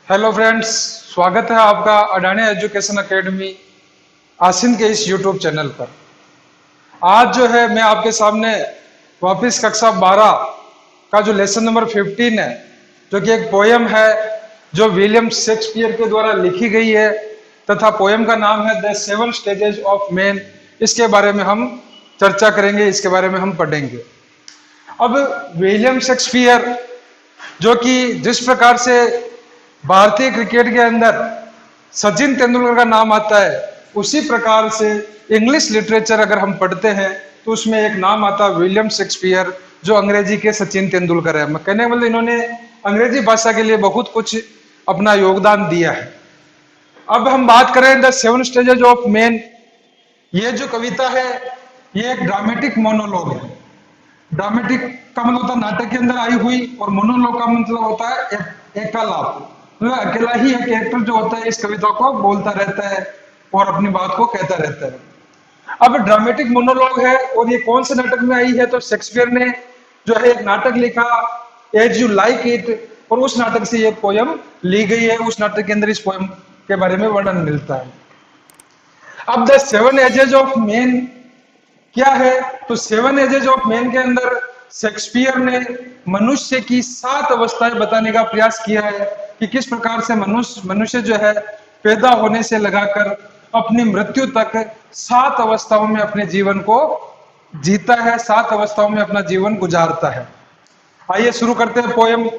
Hello friends, स्वागत है आपका अडानी एजुकेशन एकेडमी आसिन के इस यूट्यूब चैनल पर। आज जो है मैं आपके सामने वापस कक्षा 12 का जो लेसन नंबर 15 है, जो कि एक पोयम है जो विलियम शेक्सपियर के द्वारा लिखी गई है तथा पोयम का नाम है द 7 स्टेजेस ऑफ मैन। इसके बारे में हम चर्चा करेंगे, इसके बारे में हम पढ़ेंगे। अब विलियम शेक्सपियर, जो कि जिस प्रकार से भारतीय क्रिकेट के अंदर सचिन तेंदुलकर का नाम आता है, उसी प्रकार से इंग्लिश लिटरेचर अगर हम पढ़ते हैं तो उसमें एक नाम आता है विलियम शेक्सपियर, जो अंग्रेजी के सचिन तेंदुलकर है। मैं कहने मतलब इन्होंने अंग्रेजी भाषा के लिए बहुत कुछ अपना योगदान दिया है। अब हम बात करें द 7 स्टेजेस ऑफ मैन। ये जो कविता है ये एक ड्रामेटिक मोनोलॉग है। ड्रामेटिक का मतलब होता है नाटक के अंदर आई हुई, और मोनोलॉग का मतलब होता है एकालाप, मतलब अकेला ही एक कैरेक्टर जो होता है इस कविता को बोलता रहता है और अपनी बात को कहता रहता है। अब ड्रामेटिक मोनोलॉग है और ये कौन से नाटक में आई है, तो शेक्सपियर ने जो है एक नाटक लिखा एज यू लाइक इट, और उस नाटक से ये पोयम ली गई है। उस नाटक के अंदर इस पोयम के बारे में वर्णन मिलता है। अब द 7 एजेस ऑफ मैन क्या है, तो 7 एजेस ऑफ मैन के अंदर शेक्सपियर ने मनुष्य की 7 अवस्थाएं बताने का प्रयास किया है कि किस प्रकार से मनुष्य जो है पैदा होने से लगाकर अपनी मृत्यु तक 7 अवस्थाओं में अपने जीवन को जीता है, 7 अवस्थाओं में अपना जीवन गुजारता है। आइए शुरू करते हैं poem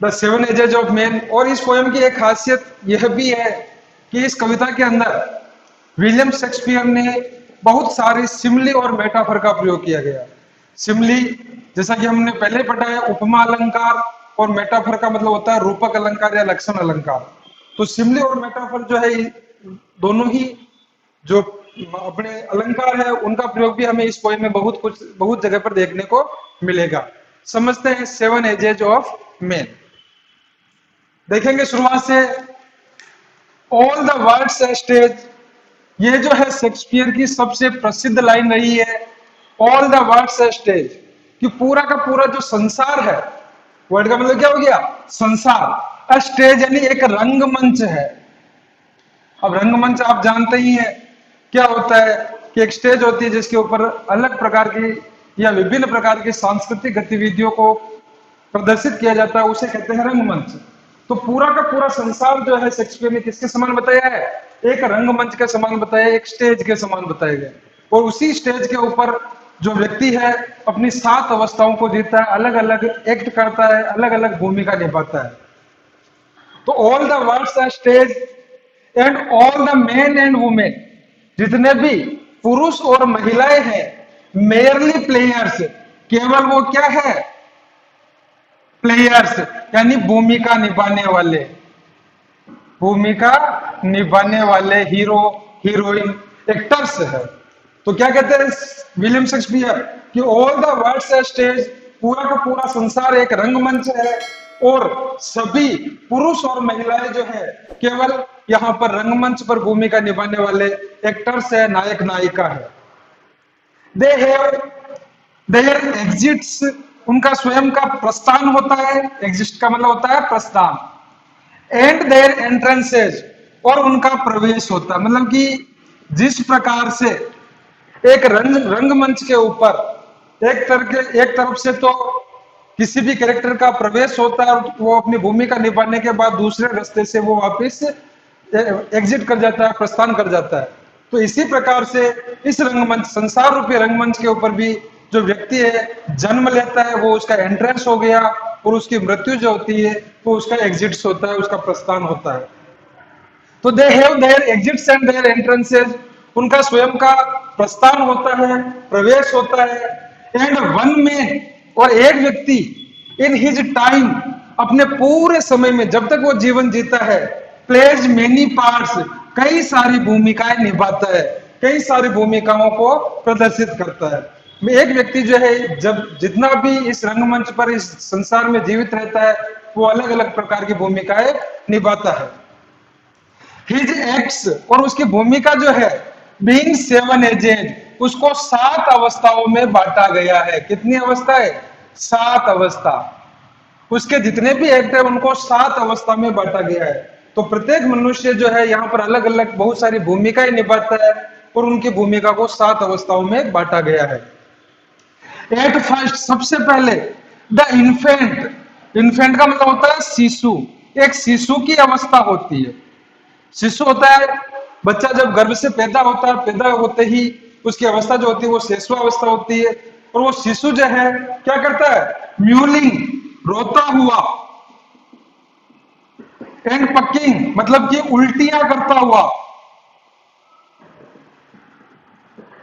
the 7 ages of man. और इस पोयम की एक खासियत यह भी है कि इस कविता के अंदर विलियम शेक्सपियर ने बहुत सारी सिमली और मेटाफर का प्रयोग किया गया। सिमली, जैसा कि हमने पहले पढ़ा है, उपमा अलंकार, और मेटाफर का मतलब होता है रूपक अलंकार या लक्षण अलंकार। तो सिमली और मेटाफर जो है दोनों ही जो अपने अलंकार है उनका प्रयोग भी हमें इस पोएम में बहुत जगह पर देखने को मिलेगा। समझते हैं 7 एजेस ऑफ मैन। देखेंगे शुरुआत से, ऑल द वर्ड्स स्टेज। ये जो है शेक्सपियर की सबसे प्रसिद्ध लाइन रही है, ऑल द वर्ड्स स्टेज, कि पूरा का पूरा जो संसार है, वर्ड का मतलब क्या हो गया, संसार। स्टेज यानी एक रंगमंच है। अब रंगमंच आप जानते ही हैं क्या होता है, कि एक स्टेज होती है जिसके ऊपर अलग प्रकार की या विभिन्न प्रकार की सांस्कृतिक गतिविधियों को प्रदर्शित किया जाता है, उसे कहते हैं रंगमंच। तो पूरा का पूरा संसार जो है शेक्सपियर ने किसके समान बताया है, एक रंगमंच के समान बताया, एक स्टेज के समान बताया गया। और उसी स्टेज के ऊपर जो व्यक्ति है अपनी 7 अवस्थाओं को जीता है, अलग अलग एक्ट करता है, अलग अलग भूमिका निभाता है। तो all the words are stage and all the men and women, जितने भी पुरुष और महिलाएं हैं, मेयरली प्लेयर्स, केवल वो क्या है, प्लेयर्स, यानी भूमिका निभाने वाले, भूमिका निभाने वाले हीरो हीरोइन, एक्टर्स है। तो क्या कहते हैं विलियम शेक्सपियर कि all the words are stage, पूरा का पूरा संसार एक रंगमंच है, और सभी पुरुष और महिलाएं जो है केवल यहाँ पर रंगमंच पर भूमिका निभाने वाले एक्टर्स है, नायक नायिका है। दे हैव देयर एग्जिट्स, उनका स्वयं का प्रस्थान होता है, एग्जिस्ट का मतलब होता है प्रस्थान, एंड देयर एंट्रेंसेज, और उनका प्रवेश होता है। मतलब कि जिस प्रकार से एक रंगमंच के ऊपर एक तरफ से तो किसी भी कैरेक्टर का प्रवेश होता है और वो अपनी भूमिका निभाने के बाद दूसरे रास्ते से वो वापस एग्जिट कर जाता है, प्रस्थान कर जाता है। तो इसी प्रकार से इस रंगमंच, संसार रूपी रंगमंच के ऊपर भी जो व्यक्ति है जन्म लेता है, वो उसका एंट्रेंस हो गया, और उसकी मृत्यु जो होती है वो उसका एग्जिट्स होता है, उसका प्रस्थान होता है। तो they have their exits and their entrances, उनका स्वयं का प्रस्थान होता है, प्रवेश होता है। एंड वन मैन, और एक व्यक्ति इन हिज टाइम, अपने पूरे समय में जब तक वो जीवन जीता है, प्लेज मेनी पार्ट्स, कई सारी भूमिकाएं निभाता है, कई सारी भूमिकाओं को प्रदर्शित करता है। एक व्यक्ति जो है जब जितना भी इस रंगमंच पर इस संसार में जीवित रहता है, वो अलग अलग प्रकार की भूमिकाएं निभाता है। हिज एक्ट्स, और उसकी भूमिका जो है बीइंग 7 एजेज, उसको 7 अवस्थाओं में बांटा गया है। कितनी अवस्था है, 7 अवस्था। उसके जितने भी एक्ट है उनको 7 अवस्था में बांटा गया है। तो प्रत्येक मनुष्य जो है यहाँ पर अलग अलग बहुत सारी भूमिकाएं निभाता है और उनकी भूमिका को 7 अवस्थाओं में बांटा गया है। एट फर्स्ट, सबसे पहले द इन्फेंट। इन्फेंट का मतलब होता है शिशु। एक शिशु की अवस्था होती है। शिशु होता है बच्चा जब गर्भ से पैदा होता है, पैदा होते ही उसकी अवस्था जो होती है वो शिशु अवस्था होती है। और वो शिशु जो है क्या करता है, म्यूलिंग, रोता हुआ, एंड पकिंग मतलब कि उल्टियां करता हुआ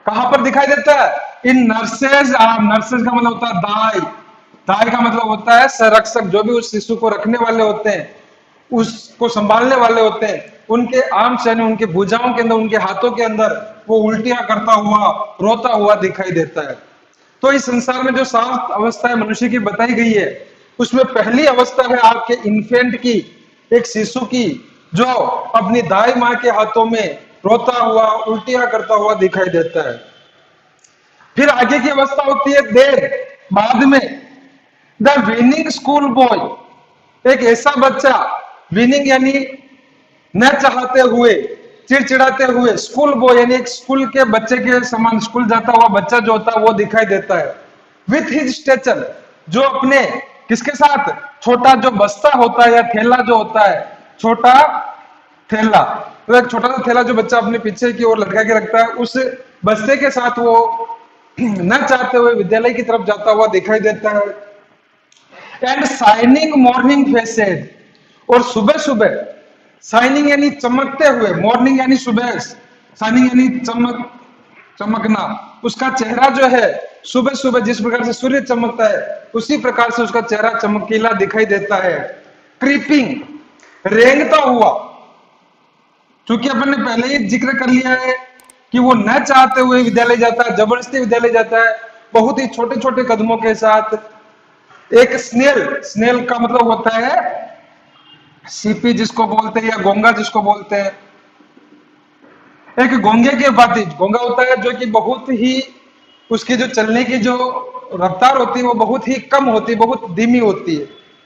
कहां पर दिखाई देता है, इन नर्सेज आर्म। नर्सेज का मतलब होता है दाई। दाई का मतलब होता है संरक्षक, जो भी उस शिशु को रखने वाले होते हैं, उसको संभालने वाले होते हैं, उनके आर्म्स यानी उनके भुजाओं के अंदर, उनके हाथों के अंदर वो उल्टियां करता हुआ, रोता हुआ दिखाई देता है। तो इस संसार में जो 7 अवस्थाएं मनुष्य की बताई गई है, उसमें पहली अवस्था है आपके इन्फेंट की, एक शिशु की, जो अपनी दाई माँ के हाथों में रोता हुआ, उल्टियां करता हुआ दिखाई देता है। फिर आगे की अवस्था होती है देर, बाद में, द विनिंग स्कूल बॉय। एक ऐसा बच्चा, विनिंग यानी न चाहते हुए, चिड़चिड़ाते हुए, स्कूल बॉय यानी एक स्कूल के बच्चे के समान, स्कूल जाता हुआ बच्चा जो होता है वो दिखाई देता है। विथ हिज स्टेचर, जो अपने किसके साथ, छोटा जो बस्ता होता है या थैला जो होता है, छोटा थैला, तो एक छोटा सा थैला जो बच्चा अपने पीछे की ओर लटका के रखता है, उस बस्ते के साथ वो न चाहते हुए विद्यालय की तरफ जाता हुआ दिखाई देता है। एंड शाइनिंग मॉर्निंग फेसेज, और सुबह सुबह, शाइनिंग यानी चमकते हुए, मॉर्निंग यानी सुबह, शाइनिंग यानी चमक, चमकना, उसका चेहरा जो है सुबह सुबह जिस प्रकार से सूर्य चमकता है उसी प्रकार से उसका चेहरा चमकीला दिखाई देता है। क्रीपिंग, रेंगता हुआ, क्योंकि अपन ने पहले ही जिक्र कर लिया है कि वो न चाहते हुए विद्यालय जाता है, जबरदस्ती विद्यालय जाता है, बहुत ही छोटे छोटे कदमों के साथ। एक स्नेल, स्नेल का मतलब होता है सीपी जिसको बोलते हैं, या गोंगा जिसको बोलते हैं, एक गोंगे के भांति। गोंगा होता है जो कि बहुत ही, उसकी जो चलने की जो रफ्तार होती है वो बहुत ही कम होती है, बहुत धीमी होती है।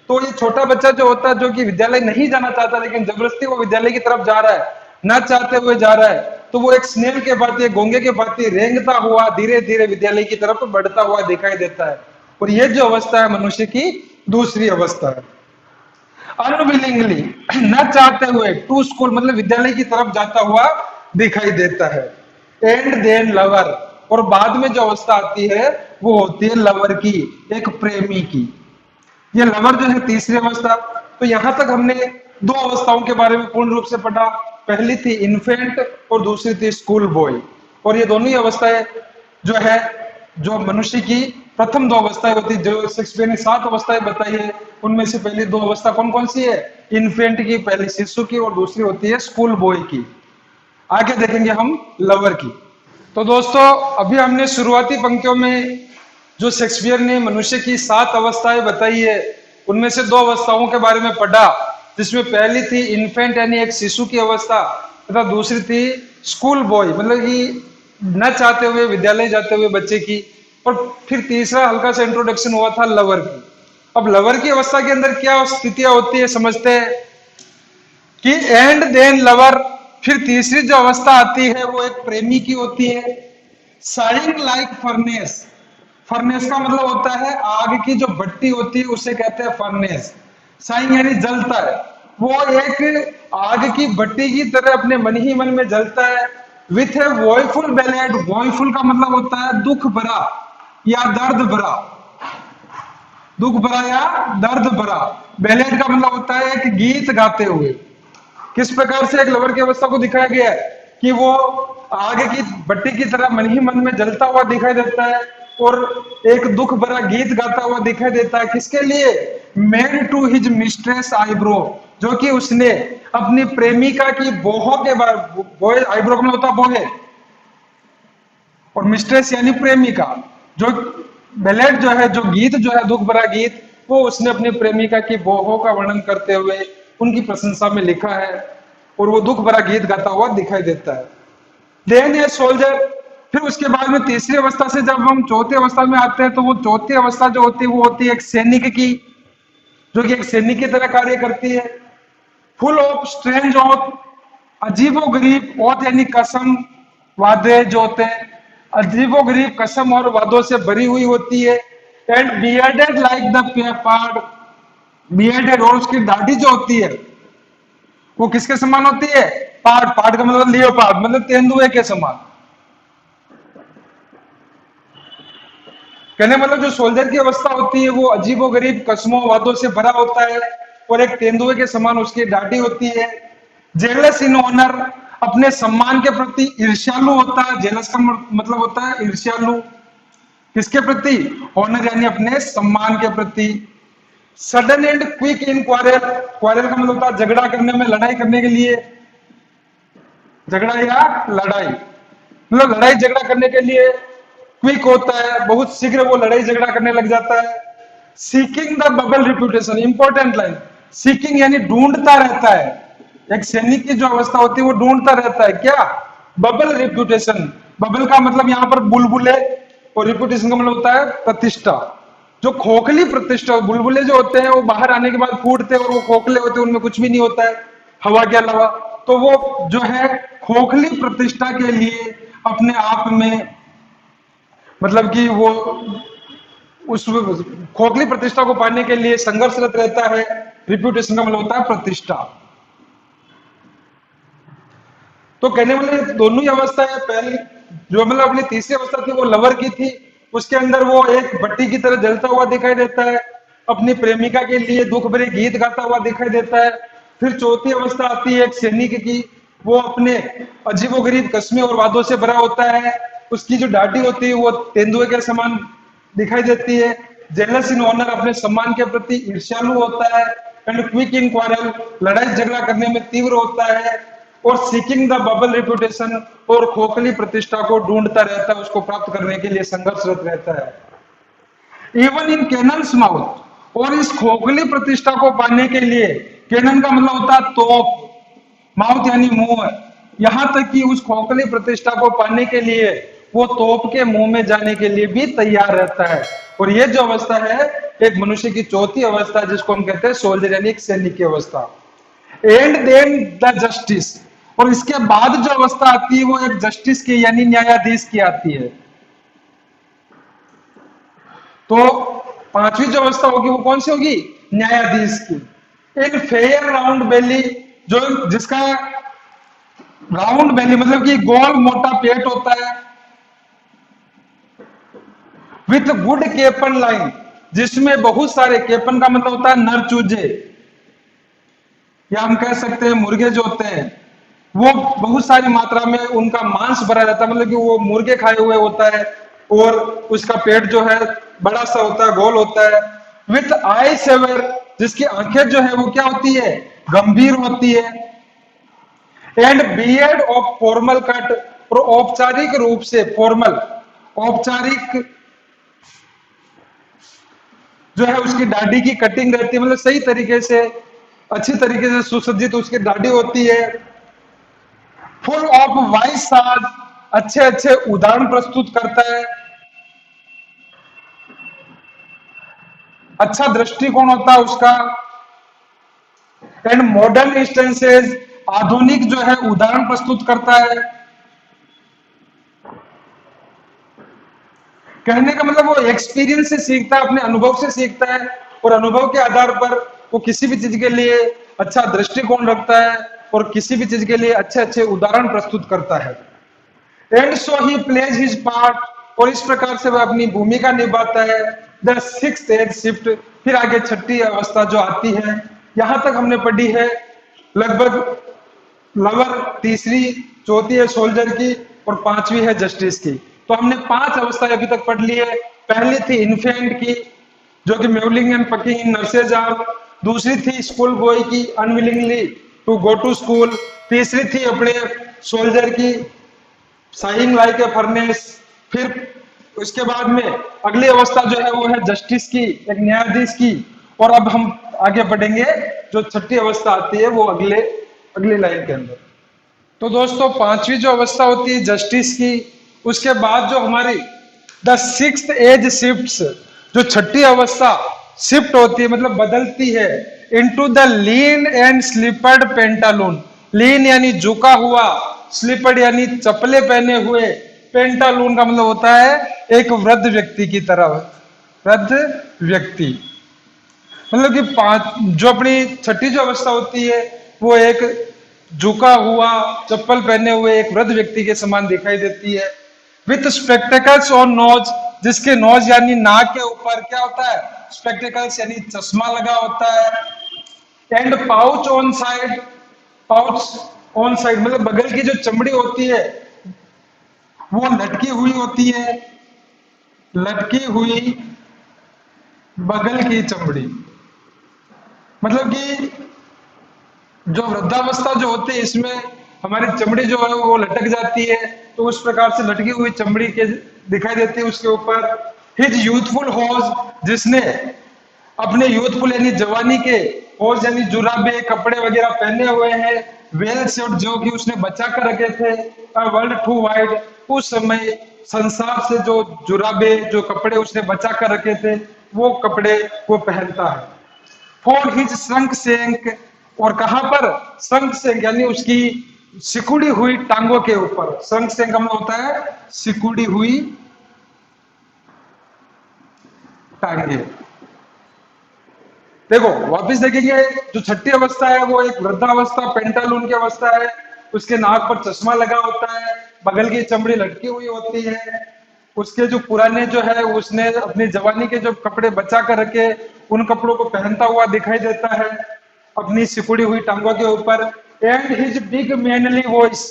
तो ये छोटा बच्चा जो होता है, जो कि विद्यालय नहीं जाना चाहता लेकिन जबरदस्ती वो विद्यालय की तरफ जा रहा है, ना चाहते हुए जा रहा है, तो वो एक स्नेल के भांति, गोंगे के भांति रेंगता हुआ धीरे धीरे विद्यालय की तरफ बढ़ता हुआ दिखाई देता है। और ये जो अवस्था है मनुष्य की दूसरी अवस्था है। अनविलिंगली, न चाहते हुए, टू स्कूल मतलब विद्यालय की तरफ जाता हुआ दिखाई देता है। एंड देन लवर, और बाद में जो अवस्था आती है वो होती है लवर की, एक प्रेमी की। ये लवर जो है तीसरी अवस्था। तो यहां तक हमने 2 अवस्थाओं के बारे में पूर्ण रूप से पढ़ा। पहली थी इन्फेंट और दूसरी थी स्कूल बॉय। और ये दोनों ही अवस्थाएं जो है, जो मनुष्य की प्रथम 2 अवस्थाएं होती है, जो शेक्सपियर ने 7 अवस्थाएं बताई है, उनमें से पहली 2 अवस्था कौन कौन सी है, इन्फेंट की, पहली शिशु की, और दूसरी होती है स्कूल बॉय की। आगे देखेंगे हम लवर की। तो दोस्तों अभी हमने शुरुआती पंक्तियों में जो शेक्सपियर ने मनुष्य की 7 अवस्थाएं बताई है, उनमें से 2 अवस्थाओं के बारे में पढ़ा, जिसमें पहली थी इन्फेंट यानी एक शिशु की अवस्था, तथा दूसरी थी स्कूल बॉय मतलब कि न चाहते हुए विद्यालय जाते हुए बच्चे की। और फिर तीसरा हल्का सा इंट्रोडक्शन हुआ था लवर की। अब लवर की अवस्था के अंदर क्या स्थितियां होती है समझते हैं कि एंड देन लवर, फिर तीसरी जो अवस्था आती है वो एक प्रेमी की होती है। शाइनिंग लाइक फर्नेस, फर्नेस का मतलब होता है आग की जो भट्टी होती है उसे कहते हैं फर्नेस। शाइन यानी जलता है, वो एक आग की भट्टी की तरह अपने मन ही मन में जलता है। विथ ए वॉयफुल बैलेड, वॉयफुल का मतलब होता है दुख भरा या दर्द भरा, दुख भरा या दर्द भरा। बैलेड का मतलब होता है एक गीत गाते हुए। किस प्रकार से एक लवर की अवस्था को दिखाया गया है कि वो आग की भट्टी की तरह मन ही मन में जलता हुआ दिखाई देता है और एक दुख भरा गीत गाता हुआ दिखाई देता है। किसके लिए, made to his mistress eyebrow, जो कि उसने अपनी प्रेमिका की बोहो के बारे, बोहे आईब्रो का मतलब होता है बोहे, और मिस्ट्रेस यानी प्रेमिका। जो बैलेड जो है, जो गीत जो है दुख भरा गीत, वो उसने अपनी प्रेमिका की बोहो का वर्णन करते हुए उनकी प्रशंसा में लिखा है, और वो दुख भरा गीत गाता हुआ दिखाई देता है। देन ए सोल्जर, फिर उसके बाद में तीसरी अवस्था से जब हम चौथी अवस्था में आते हैं, तो वो चौथी अवस्था जो होती है वो होती है एक सैनिक की। जो कि एक सैनिक की तरह कार्य करती है। फुल ऑफ स्ट्रेंज ऑफ, अजीबोगरीब, ऑथ यानी कसम, वादे जो होते हैं, अजीबोगरीब कसम और वादों से भरी हुई होती है। And bearded like the part, bearded, और उसकी दाढ़ी जो होती है वो किसके समान होती है? पार्ट, पार्ट का मतलब लियोपार्ड, मतलब तेंदुए के समान। कहने मतलब जो सोल्जर की अवस्था होती है वो अजीबोगरीब कस्मों वादों से भरा होता है और एक तेंदुए के समान उसकी दाढ़ी होती है। जेलस इन ऑनर, अपने सम्मान के प्रति ईर्ष्यालु होता है। जेलस का मतलब होता है ईर्ष्यालु। किसके प्रति? ऑनर यानी अपने सम्मान के प्रति। Sudden and quick in quarrel, quarrel का मतलब होता है झगड़ा करने में, लड़ाई करने के लिए, झगड़ा या लड़ाई, मतलब लड़ाई झगड़ा करने के लिए क्विक होता है, बहुत शीघ्र वो लड़ाई झगड़ा करने लग जाता है। Seeking the bubble reputation, important line, seeking यानी ढूंढता रहता है। एक सैनिक की जो अवस्था होती है वो ढूंढता रहता है क्या? Bubble reputation. बबल का मतलब यहाँ पर बुलबुले, और रिप्यूटेशन का मतलब होता है प्रतिष्ठा। जो खोखली प्रतिष्ठा, बुलबुले जो होते हैं वो बाहर आने के बाद फूटते हैं और वो खोखले होते हैं, उनमें कुछ भी नहीं होता है हवा के अलावा। तो वो जो है खोखली प्रतिष्ठा के लिए अपने आप में, मतलब कि वो उस खोखली प्रतिष्ठा को पाने के लिए संघर्षरत रहता है। रिप्यूटेशन का मतलब होता है प्रतिष्ठा। तो कहने वाले दोनों ही अवस्था है। पहली जो मतलब अपनी तीसरी अवस्था थी वो लवर की थी, उसके अंदर वो एक भट्टी की तरह जलता हुआ दिखाई देता है, अपनी प्रेमिका के लिए दुख भरे गीत गाता हुआ दिखाई देता है। फिर चौथी अवस्था आती है एक सैनिक की, वो अपने अजीबोगरीब कस्में और वादों से भरा होता है। उसकी जो दाढ़ी होती है वो तेंदुए के समान दिखाई देती है। जेलस इन ऑनर, अपने सम्मान के प्रति ईर्ष्यालु होता है। एंड क्विक इन क्वारल, लड़ाई झगड़ा करने में तीव्र होता है। और सीकिंग द बबल रिप्यूटेशन, और खोखली प्रतिष्ठा को ढूंढता रहता है, उसको प्राप्त करने के लिए संघर्षरत रहता है। इवन इन कैनन्स माउथ, और इस खोखली प्रतिष्ठा को पाने के लिए, कैनन का मतलब होता है तोप, माउथ यानी मुंह, यहां तक कि उस खोखली प्रतिष्ठा को पाने के लिए वो तोप के मुंह में जाने के लिए भी तैयार रहता है। और ये जो अवस्था है एक मनुष्य की चौथी अवस्था, जिसको हम कहते हैं सोल्जर यानी एक सैनिक की अवस्था। एंड देन द जस्टिस, और इसके बाद जो अवस्था आती है वो एक जस्टिस की यानी न्यायाधीश की आती है। तो पांचवी जो अवस्था होगी वो कौन सी होगी? न्यायाधीश की। इन फेयर राउंड बेली, जो जिसका राउंड बेली मतलब कि गोल मोटा पेट होता है, विथ गुड केपन लाइन, जिसमें बहुत सारे, केपन का मतलब होता है नर चूजे, या हम कह सकते हैं मुर्गे जो होते हैं वो बहुत सारी मात्रा में उनका मांस भरा रहता है, मतलब कि वो मुर्गे खाए हुए होता है, और उसका पेट जो है बड़ा सा होता है, गोल होता है। विथ आई सेवर, जिसकी आंखें जो है वो क्या होती है? गंभीर होती है। And beard of formal cut, और औपचारिक रूप से फॉर्मल, औपचारिक जो है उसकी दाढ़ी की कटिंग रहती है, मतलब सही तरीके से, अच्छी तरीके से सुसज्जित उसकी दाढ़ी होती है। फुल ऑफ वाइस साज, अच्छे अच्छे उदाहरण प्रस्तुत करता है, अच्छा दृष्टिकोण होता है उसका। एंड मॉडर्न इंस्टेंसेस, आधुनिक जो है उदाहरण प्रस्तुत करता है। कहने का मतलब वो एक्सपीरियंस से सीखता है, अपने अनुभव से सीखता है, और अनुभव के आधार पर वो किसी भी चीज के लिए अच्छा दृष्टिकोण रखता है और किसी भी चीज के लिए अच्छे अच्छे उदाहरण प्रस्तुत करता है। And so he plays his part, और इस प्रकार से वह अपनी भूमिका निभाता है। द सिक्स्थ एज शिफ्ट, फिर आगे छठी अवस्था जो आती है, यहां तक हमने पढ़ी है लगभग लवर तीसरी, चौथी है सोल्जर की, और पांचवी है जस्टिस की। तो हमने पांच अवस्थाएं अभी तक पढ़ ली है। पहली थी इन्फेंट की, जो कि mewling and puking in nurse's आर। दूसरी थी स्कूल बॉय की, unwillingly to go to school. तीसरी थी अपने सोल्जर की, साइंग लाइक ए फर्नेस। फिर उसके बाद में अगली अवस्था जो है वो है जस्टिस की, एक न्यायाधीश की। और अब हम आगे बढ़ेंगे, जो छठी अवस्था आती है वो अगले लाइन के अंदर। तो दोस्तों पांचवी जो अवस्था होती है जस्टिस की, उसके बाद जो हमारी द सिक्स्थ एज शिफ्ट्स, जो छठी अवस्था शिफ्ट होती है, मतलब बदलती है, into the lean and slippered pantaloon. Lean यानी झुका हुआ, स्लीपर्ड यानी चप्पलें पहने हुए, पेंटालून का मतलब होता है एक वृद्ध व्यक्ति की तरह। वृद्ध व्यक्ति मतलब कि पांच, जो अपनी छठी जो अवस्था होती है वो एक झुका हुआ चप्पल पहने हुए एक वृद्ध व्यक्ति के समान दिखाई देती है। विथ स्पेक्टेकल्स ऑन नोज, जिसके नोज यानी नाक के ऊपर क्या होता है, स्पेक्टेकल्स यानी चश्मा लगा होता है। And pouch on side, pouch on side मतलब बगल की जो चमड़ी होती है वो लटकी हुई होती है, लटकी हुई बगल की चमड़ी, मतलब कि जो वृद्धावस्था जो होती है इसमें हमारी चमड़ी जो है वो लटक जाती है, तो उस प्रकार से लटकी हुई चमड़ी के दिखाई देती है उसके ऊपर। हिज यूथफुल होज, जिसने अपने यूथफुल यानी जवानी के होज यानी जुराबे कपड़े वगैरह पहने हुए हैं, वेल सेट जो कि उसने बचा कर रखे थे, वर्ल्ड टू वाइड, उस समय संसार से जो जुराबे जो कपड़े उसने बचा कर रखे थे वो कपड़े वो पहनता है। फॉर हिज संक सेंक, और कहां पर, संक सेंक यानी उसकी सिकुड़ी हुई टांगों के ऊपर। संक सेंक का मतलब होता है सिकुड़ी हुई टांगे। देखो वापिस देखेंगे, जो छठी अवस्था है वो एक वृद्धावस्था पेंटालून की अवस्था है, उसके नाक पर चश्मा लगा होता है, बगल की चमड़ी लटकी हुई होती है, उसके जो पुराने जो है उसने अपनी जवानी के जो कपड़े बचा कर रखे उन कपड़ों को पहनता हुआ दिखाई देता है अपनी सिकुड़ी हुई टांगों के ऊपर। And his big manly voice,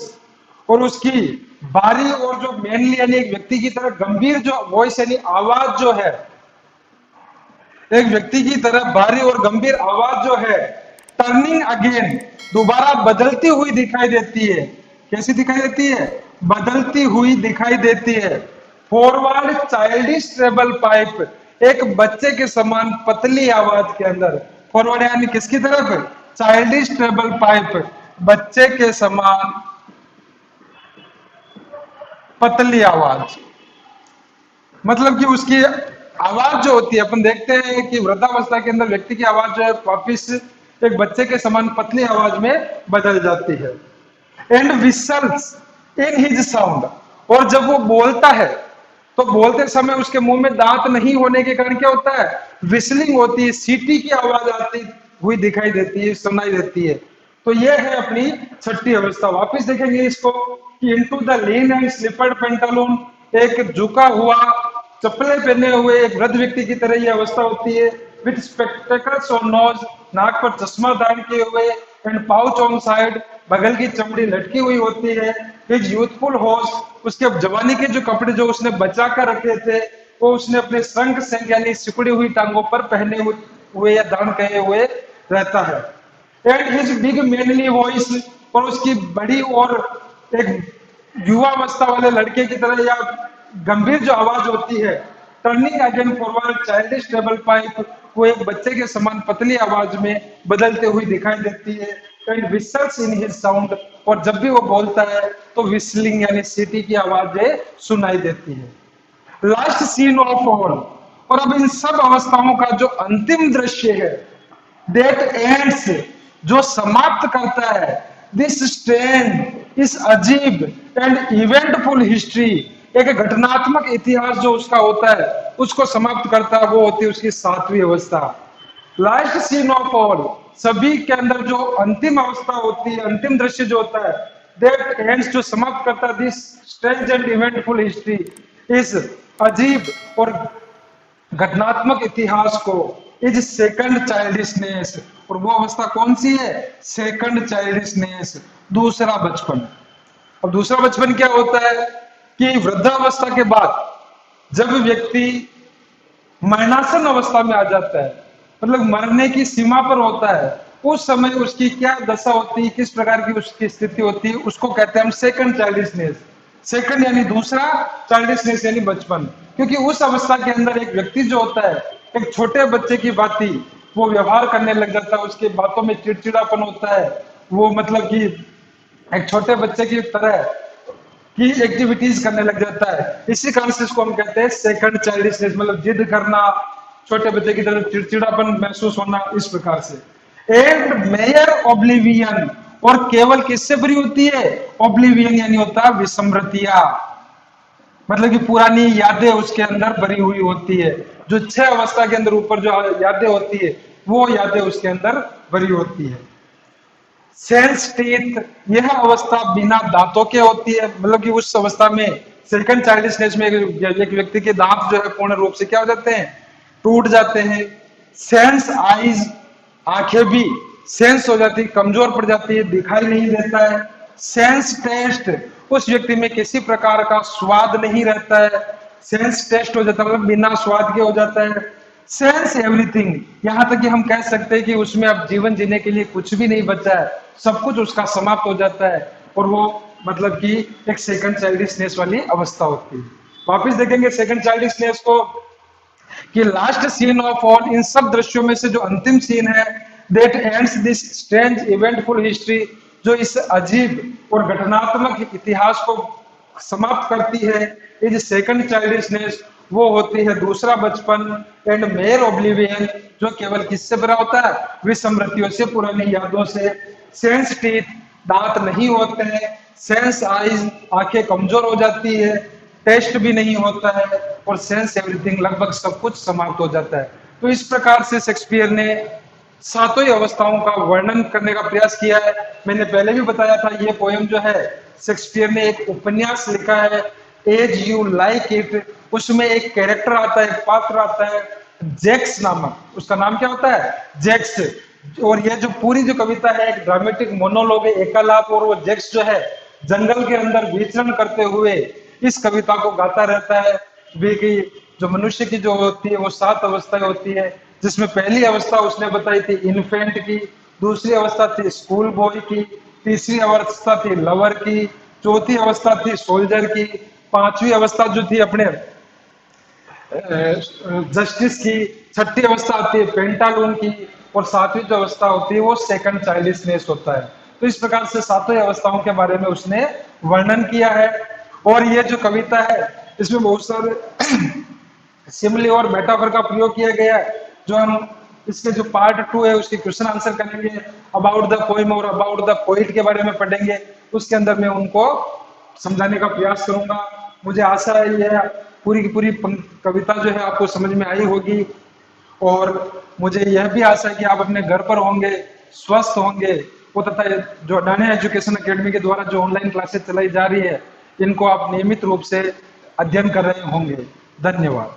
और उसकी भारी और जो मैनली यानी एक व्यक्ति की तरह गंभीर जो वॉइस यानी आवाज जो है, एक व्यक्ति की तरह भारी और गंभीर आवाज जो है, टर्निंग अगेन, दोबारा बदलती हुई दिखाई देती है। कैसी दिखाई देती है, बदलती हुई दिखाई देती है। फॉरवर्ड चाइल्डिश ट्रेबल पाइप, एक बच्चे के समान पतली आवाज के अंदर, फॉरवर्ड यानी किसकी तरफ, चाइल्डिश ट्रेबल पाइप, बच्चे के समान पतली आवाज, मतलब कि उसकी आवाज जो होती है, अपन देखते हैं कि वृद्धावस्था के अंदर व्यक्ति की आवाज जो है वापिस एक बच्चे के समान पतली आवाज में बदल जाती है। And whistles in his sound, और जब वो बोलता है तो बोलते समय उसके मुंह में दांत नहीं होने के कारण क्या होता है, विस्लिंग होती है, सीटी की आवाज आती हुई दिखाई देती है, सुनाई देती है। तो ये है अपनी छठी अवस्था। वापिस देखेंगे इसको कि into the lean and slippered pantaloon, एक झुका हुआ चप्पलें पहने हुए एक वृद्ध व्यक्ति की तरह ये अवस्था होती है। विथ स्पेक्टेकल्स ऑन नोज, नाक पर चश्मा धारण किए हुए, एंड पाउच ऑन साइड, बगल की चमड़ी लटकी हुई होती है। हिज यूथफुल होश, उसके जवानी के जो कपड़े जो उसने बचा कर रखे थे वो उसने अपने संग संग यानी सिकुड़ी हुई टांगों पर पहने हुए या दान कहे हुए रहता है। And his big manly voice, और उसकी बड़ी और एक युवा अवस्था वाले लड़के की तरह या गंभीर जो आवाज होती है, turning again forward childish table pipe, वो एक बच्चे के समान पतली आवाज में बदलते हुई दिखाई देती है। And whistles in his sound, और जब भी वो बोलता है तो विस्लिंग यानी सीटी की आवाजें सुनाई देती है। लास्ट सीन ऑफ ऑल, और अब इन सब अवस्थाओं का जो अंतिम दृश्य है, दैट एंड्स, जो समाप्त करता है दिस स्ट्रेंज, इस अजीब एंड इवेंटफुल हिस्ट्री, एक घटनात्मक इतिहास जो उसका होता है उसको समाप्त करता है, वो होती है उसकी सातवीं अवस्था। लास्ट सीन ऑफ ऑल, सभी के अंदर जो अंतिम अवस्था होती है, अंतिम दृश्य जो होता है, दैट एंड्स, जो समाप्त करता है this strange and eventful history, इस अजीब और घटनात्मक इतिहास को, इज सेकंड चाइल्डिशनेस, और वो अवस्था कौन सी है, सेकंड चाइल्डिशनेस, दूसरा बचपन। अब दूसरा बचपन क्या होता है कि वृद्धावस्था के बाद जब व्यक्ति मरणासन अवस्था में आ जाता है, मतलब मरने की सीमा पर होता है, उस समय उसकी क्या दशा होती है, किस प्रकार की उसकी स्थिति होती है, उसको कहते हैं हम सेकंड चाइल्डिशनेस। सेकंड यानी दूसरा, चाइल्डिशनेस यानी बचपन। क्योंकि उस अवस्था के अंदर एक व्यक्ति जो होता है एक छोटे बच्चे की भांति वो व्यवहार करने लग जाता है, उसकी बातों में चिड़चिड़ापन होता है, वो मतलब कि एक छोटे बच्चे की तरह की एक्टिविटीज करने लग जाता है। इसी कारण से इसको हम कहते हैं सेकंड चाइल्डिशनेस, मतलब जिद करना, छोटे बच्चे की तरह चिड़चिड़ापन महसूस होना, इस प्रकार से। एंड मेयर ओब्लिवियन, और केवल किससे भरी होती है? ओब्लिवियन यानी होता है विस्मृतियां, मतलब कि पुरानी यादें उसके अंदर भरी हुई होती है। जो 6 अवस्था के अंदर ऊपर जो यादें होती है, वो यादें उसके अंदर भरी होती है। सेंस टीथ, यह अवस्था बिना दांतों के होती है, मतलब कि उस अवस्था में सेकंड चाइल्डिशनेस में एक व्यक्ति के दांत जो है पूर्ण रूप से क्या हो जाते हैं? टूट जाते हैं। सेंस आईज, आंखें भी सेंस हो जाती है, कमजोर पड़ जाती है, दिखाई नहीं देता है। सेंस टेस्ट, उस व्यक्ति में किसी प्रकार का स्वाद नहीं रहता है, सेंस टेस्ट हो जाता है, मतलब बिना स्वाद के हो जाता है। सेंस एवरीथिंग, यहां तक कि हम कह सकते हैं कि उसमें अब जीवन जीने के लिए कुछ भी नहीं बचा है, सब कुछ उसका समाप्त हो जाता है, और वो मतलब कि एक सेकंड चाइल्डिशनेस वाली अवस्था होती है। वापिस देखेंगे सेकंड चाइल्डिशनेस को, कि लास्ट सीन ऑफ ऑल, इन सब दृश्यों में से जो अंतिम सीन है, that ends this strange eventful history, जो इस अजीब और घटनात्मक इतिहास को समाप्त करती है, इज सेकंड चाइल्डिशनेस, वो होती है दूसरा बचपन। एंड मेयर ओब्लिवियन, जो केवल किससे भरा होता है? विस्मृतियों से, पुरानी यादों से। सेंस टीथ, दांत नहीं होते हैं। सेंस आईज, आंखें कमजोर हो जाती है, टेस्ट भी नहीं होता है, और सेंस एवरीथिंग, लगभग सब कुछ समाप्त हो जाता है। तो इस प्रकार से शेक्सपियर ने सातों ही अवस्थाओं का वर्णन करने का प्रयास किया है। मैंने पहले भी बताया था, ये पोयम जो है शेक्सपियर ने एक उपन्यास लिखा है, एज यू लाइक इट। उसमें एक कैरेक्टर आता है, एक पात्र आता है जैक्स नामक, उसका नाम क्या होता है? जैक्स। और ये जो पूरी जो कविता है एक ड्रामेटिक मोनोलॉग है, एकालाप, और वो जैक्स जो है जंगल के अंदर विचरण करते हुए इस कविता को गाता रहता है। वे की जो मनुष्य की जो होती है वो 7 अवस्थाएं होती है, जिसमें पहली अवस्था उसने बताई थी इन्फेंट की, दूसरी अवस्था थी स्कूल बॉय की, तीसरी अवस्था थी लवर की, चौथी अवस्था थी सोल्जर की, पांचवी अवस्था जो थी अपने जस्टिस की, छठी अवस्था आती है पेंटालून की, और सातवीं जो अवस्था होती है वो सेकंड चाइल्डिशनेस होता है। तो इस प्रकार से सातों ही अवस्थाओं के बारे में उसने वर्णन किया है। और ये जो कविता है इसमें बहुत सारे सिमिली और मेटाफर का प्रयोग किया गया है, जो हम इसके जो पार्ट 2 है उसके क्वेश्चन आंसर करेंगे, अबाउट द पोएम और अबाउट द पोइट के बारे में पढ़ेंगे, उसके अंदर मैं उनको समझाने का प्रयास करूंगा। मुझे आशा है यह पूरी की पूरी कविता जो है आपको समझ में आई होगी, और मुझे यह भी आशा है कि आप अपने घर पर होंगे, स्वस्थ होंगे, वो तथा जो अडानी एजुकेशन एकेडमी के द्वारा जो ऑनलाइन क्लासेस चलाई जा रही है, इनको आप नियमित रूप से अध्ययन कर रहे होंगे। धन्यवाद।